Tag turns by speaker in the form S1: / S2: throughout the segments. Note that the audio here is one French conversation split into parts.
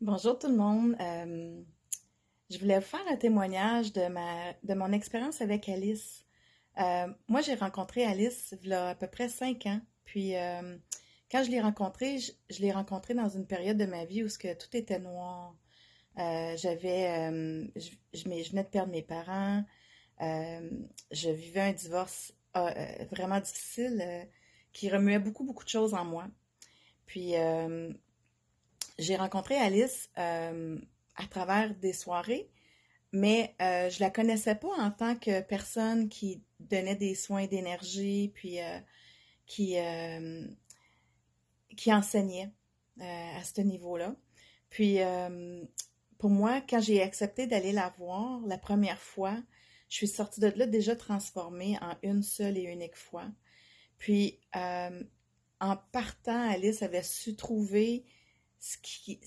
S1: Bonjour tout le monde. Je voulais vous faire un témoignage de mon expérience avec Alice. Moi, j'ai rencontré Alice il y a à peu près 5 ans. Puis, quand je l'ai rencontrée, je l'ai rencontrée dans une période de ma vie où ce que tout était noir. Je venais de perdre mes parents. Euh, je vivais un divorce vraiment difficile qui remuait beaucoup, beaucoup de choses en moi. Puis, j'ai rencontré Alice à travers des soirées, mais je la connaissais pas en tant que personne qui donnait des soins d'énergie, puis qui, euh, qui enseignait à ce niveau-là. Puis pour moi, quand j'ai accepté d'aller la voir la première fois, je suis sortie de là déjà transformée en une seule et unique fois. Puis en partant, Alice avait su trouver ce qui,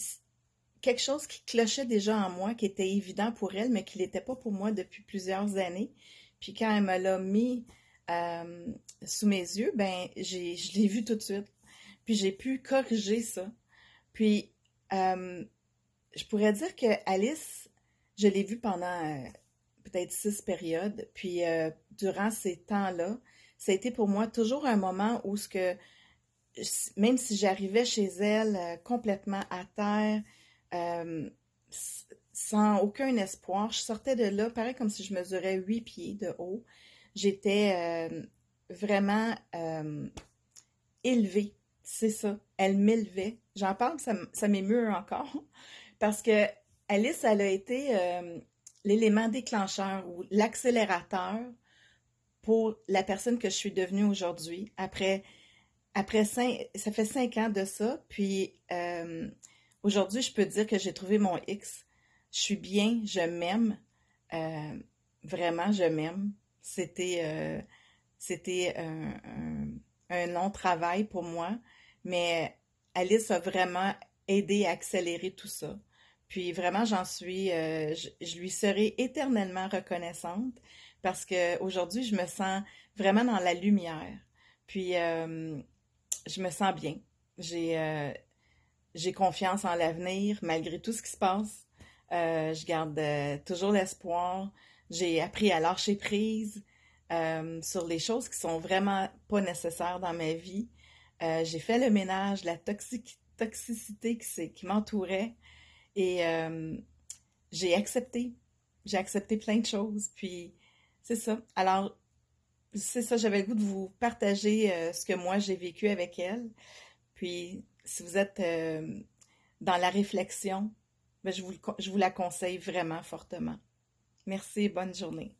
S1: quelque chose qui clochait déjà en moi, qui était évident pour elle, mais qui l'était pas pour moi depuis plusieurs années. Puis quand elle me l'a mis euh, sous mes yeux, ben je l'ai vu tout de suite. Puis j'ai pu corriger ça. Puis je pourrais dire que Alice, je l'ai vue pendant peut-être 6 périodes. Puis durant ces temps-là, ça a été pour moi toujours un moment où ce que même si j'arrivais chez elle complètement à terre, euh, sans aucun espoir, je sortais de là, pareil comme si je mesurais 8 pieds de haut. J'étais vraiment élevée, c'est ça. Elle m'élevait. J'en parle, ça m'émeut encore, parce que Alice, elle a été l'élément déclencheur ou l'accélérateur pour la personne que je suis devenue aujourd'hui. Ça fait 5 ans de ça, puis aujourd'hui, je peux dire que j'ai trouvé mon X. Je suis bien, je m'aime, euh, vraiment, je m'aime. C'était un long travail pour moi, mais Alice a vraiment aidé à accélérer tout ça. Puis vraiment, je lui serai éternellement reconnaissante parce que aujourd'hui, je me sens vraiment dans la lumière. Puis je me sens bien. J'ai euh, j'ai confiance en l'avenir malgré tout ce qui se passe. Je garde toujours l'espoir. J'ai appris à lâcher prise sur les choses qui sont vraiment pas nécessaires dans ma vie. J'ai fait le ménage, la toxicité qui m'entourait et j'ai accepté. J'ai accepté plein de choses. Puis c'est ça. Alors, c'est ça, j'avais le goût de vous partager ce que moi j'ai vécu avec elle. Puis, si vous êtes dans la réflexion, ben, je vous la conseille vraiment fortement. Merci et bonne journée.